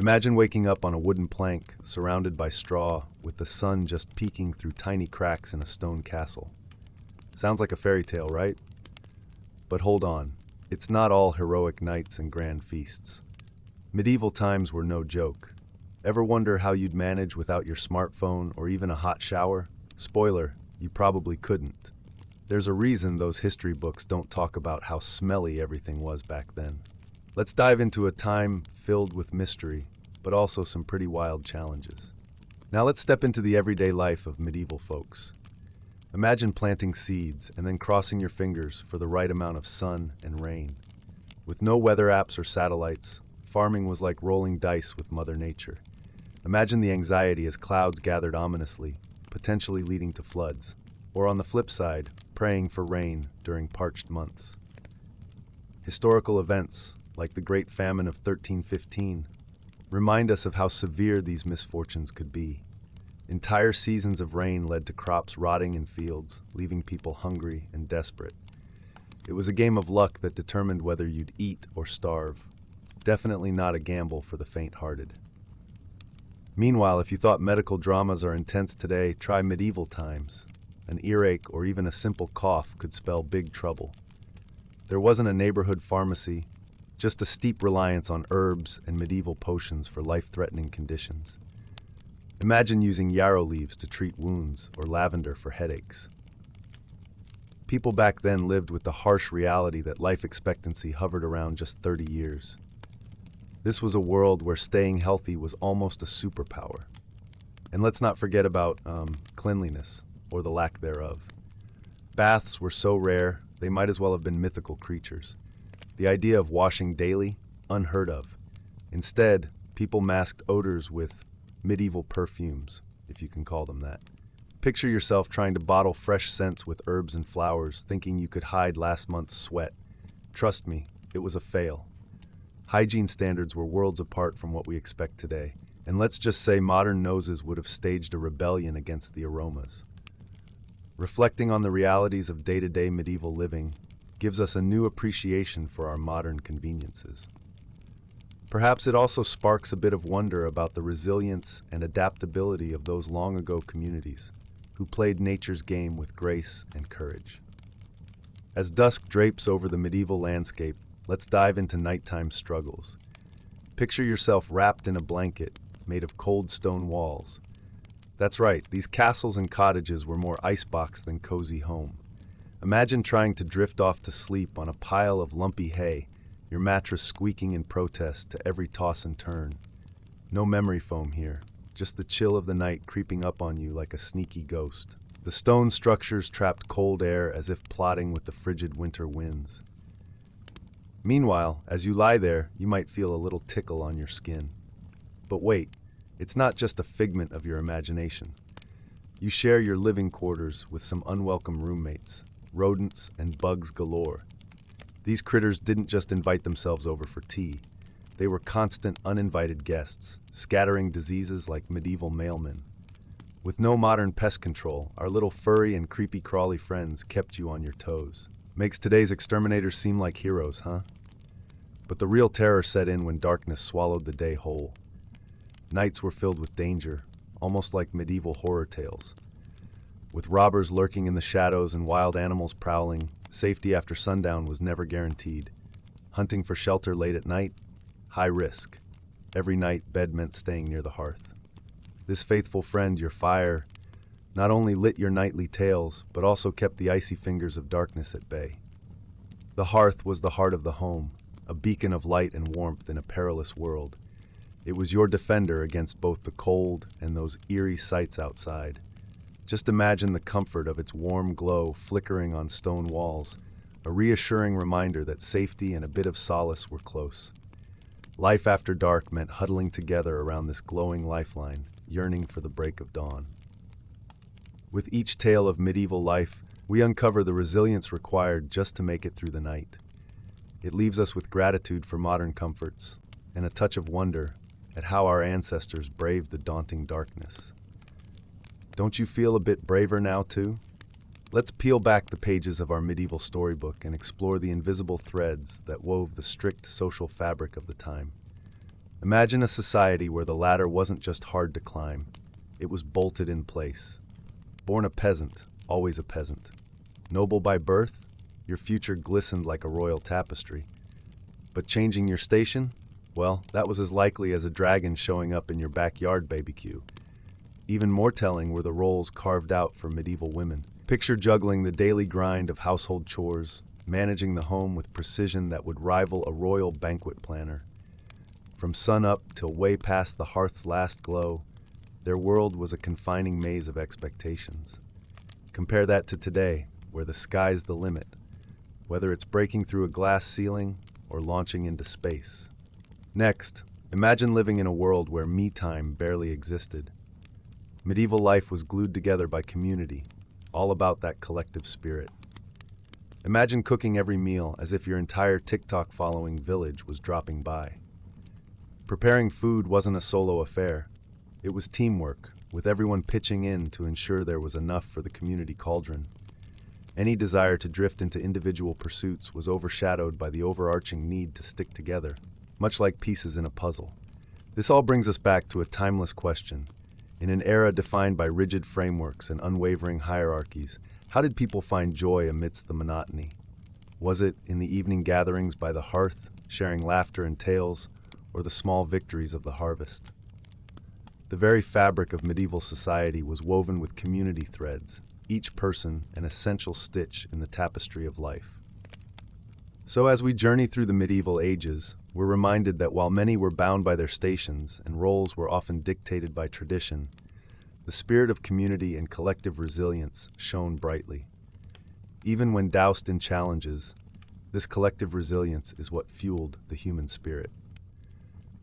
Imagine waking up on a wooden plank, surrounded by straw, with the sun just peeking through tiny cracks in a stone castle. Sounds like a fairy tale, right? But hold on, it's not all heroic knights and grand feasts. Medieval times were no joke. Ever wonder how you'd manage without your smartphone or even a hot shower? Spoiler, you probably couldn't. There's a reason those history books don't talk about how smelly everything was back then. Let's dive into a time filled with mystery, but also some pretty wild challenges. Now let's step into the everyday life of medieval folks. Imagine planting seeds and then crossing your fingers for the right amount of sun and rain. With no weather apps or satellites, farming was like rolling dice with Mother Nature. Imagine the anxiety as clouds gathered ominously, potentially leading to floods. Or on the flip side, praying for rain during parched months. Historical events, like the Great Famine of 1315, remind us of how severe these misfortunes could be. Entire seasons of rain led to crops rotting in fields, leaving people hungry and desperate. It was a game of luck that determined whether you'd eat or starve. Definitely not a gamble for the faint-hearted. Meanwhile, if you thought medical dramas are intense today, try medieval times. An earache or even a simple cough could spell big trouble. There wasn't a neighborhood pharmacy, just a steep reliance on herbs and medieval potions for life-threatening conditions. Imagine using yarrow leaves to treat wounds or lavender for headaches. People back then lived with the harsh reality that life expectancy hovered around just 30 years. This was a world where staying healthy was almost a superpower. And let's not forget about cleanliness, or the lack thereof. Baths were so rare, they might as well have been mythical creatures. The idea of washing daily, unheard of. Instead, people masked odors with medieval perfumes, if you can call them that. Picture yourself trying to bottle fresh scents with herbs and flowers, thinking you could hide last month's sweat. Trust me, it was a fail. Hygiene standards were worlds apart from what we expect today, and let's just say modern noses would have staged a rebellion against the aromas. Reflecting on the realities of day-to-day medieval living gives us a new appreciation for our modern conveniences. Perhaps it also sparks a bit of wonder about the resilience and adaptability of those long-ago communities who played nature's game with grace and courage. As dusk drapes over the medieval landscape, let's dive into nighttime struggles. Picture yourself wrapped in a blanket made of cold stone walls. That's right, these castles and cottages were more icebox than cozy home. Imagine trying to drift off to sleep on a pile of lumpy hay, your mattress squeaking in protest to every toss and turn. No memory foam here, just the chill of the night creeping up on you like a sneaky ghost. The stone structures trapped cold air as if plotting with the frigid winter winds. Meanwhile, as you lie there, you might feel a little tickle on your skin. But wait, it's not just a figment of your imagination. You share your living quarters with some unwelcome roommates, rodents and bugs galore. These critters didn't just invite themselves over for tea. They were constant, uninvited guests, scattering diseases like medieval mailmen. With no modern pest control, our little furry and creepy crawly friends kept you on your toes. Makes today's exterminators seem like heroes, huh? But the real terror set in when darkness swallowed the day whole. Nights were filled with danger, almost like medieval horror tales. With robbers lurking in the shadows and wild animals prowling, safety after sundown was never guaranteed. Hunting for shelter late at night? High risk. Every night, bed meant staying near the hearth. This faithful friend, your fire, not only lit your nightly tales, but also kept the icy fingers of darkness at bay. The hearth was the heart of the home, a beacon of light and warmth in a perilous world. It was your defender against both the cold and those eerie sights outside. Just imagine the comfort of its warm glow flickering on stone walls, a reassuring reminder that safety and a bit of solace were close. Life after dark meant huddling together around this glowing lifeline, yearning for the break of dawn. With each tale of medieval life, we uncover the resilience required just to make it through the night. It leaves us with gratitude for modern comforts and a touch of wonder at how our ancestors braved the daunting darkness. Don't you feel a bit braver now, too? Let's peel back the pages of our medieval storybook and explore the invisible threads that wove the strict social fabric of the time. Imagine a society where the ladder wasn't just hard to climb, it was bolted in place. Born a peasant, always a peasant. Noble by birth, your future glistened like a royal tapestry. But changing your station? Well, that was as likely as a dragon showing up in your backyard barbecue. Even more telling were the roles carved out for medieval women. Picture juggling the daily grind of household chores, managing the home with precision that would rival a royal banquet planner. From sun-up till way past the hearth's last glow, their world was a confining maze of expectations. Compare that to today, where the sky's the limit, whether it's breaking through a glass ceiling or launching into space. Next, imagine living in a world where me time barely existed. Medieval life was glued together by community, all about that collective spirit. Imagine cooking every meal as if your entire TikTok-following village was dropping by. Preparing food wasn't a solo affair. It was teamwork, with everyone pitching in to ensure there was enough for the community cauldron. Any desire to drift into individual pursuits was overshadowed by the overarching need to stick together, much like pieces in a puzzle. This all brings us back to a timeless question. In an era defined by rigid frameworks and unwavering hierarchies, how did people find joy amidst the monotony? Was it in the evening gatherings by the hearth, sharing laughter and tales, or the small victories of the harvest? The very fabric of medieval society was woven with community threads, each person an essential stitch in the tapestry of life. So as we journey through the medieval ages, we're reminded that while many were bound by their stations and roles were often dictated by tradition, the spirit of community and collective resilience shone brightly. Even when doused in challenges, this collective resilience is what fueled the human spirit.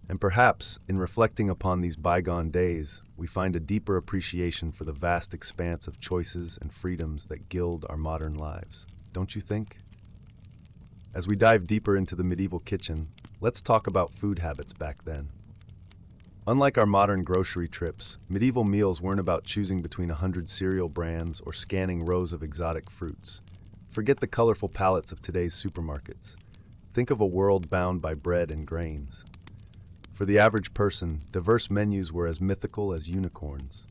And perhaps, in reflecting upon these bygone days, we find a deeper appreciation for the vast expanse of choices and freedoms that gild our modern lives. Don't you think? As we dive deeper into the medieval kitchen, let's talk about food habits back then. Unlike our modern grocery trips, medieval meals weren't about choosing between 100 cereal brands or scanning rows of exotic fruits. Forget the colorful palettes of today's supermarkets. Think of a world bound by bread and grains. For the average person, diverse menus were as mythical as unicorns.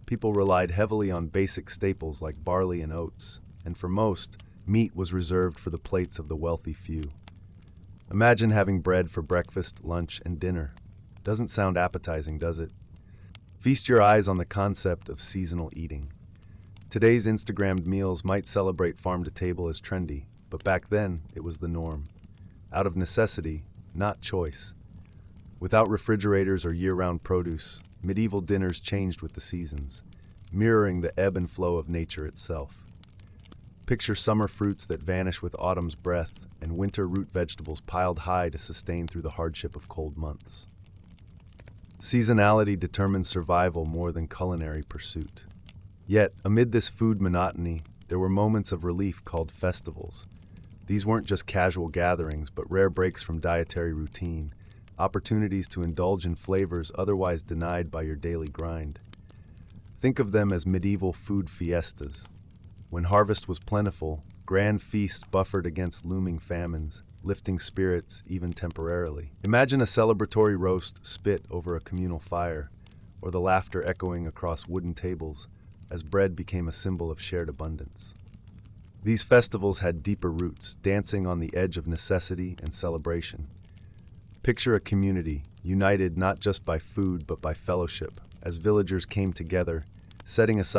People relied heavily on basic staples like barley and oats, and for most, meat was reserved for the plates of the wealthy few. Imagine having bread for breakfast, lunch, and dinner. Doesn't sound appetizing, does it? Feast your eyes on the concept of seasonal eating. Today's Instagrammed meals might celebrate farm-to-table as trendy, but back then, it was the norm. Out of necessity, not choice. Without refrigerators or year-round produce, medieval dinners changed with the seasons, mirroring the ebb and flow of nature itself. Picture summer fruits that vanish with autumn's breath and winter root vegetables piled high to sustain through the hardship of cold months. Seasonality determined survival more than culinary pursuit. Yet, amid this food monotony, there were moments of relief called festivals. These weren't just casual gatherings, but rare breaks from dietary routine, opportunities to indulge in flavors otherwise denied by your daily grind. Think of them as medieval food fiestas. When harvest was plentiful, grand feasts buffered against looming famines, lifting spirits even temporarily. Imagine a celebratory roast spit over a communal fire, or the laughter echoing across wooden tables as bread became a symbol of shared abundance. These festivals had deeper roots, dancing on the edge of necessity and celebration. Picture a community, united not just by food but by fellowship, as villagers came together, setting aside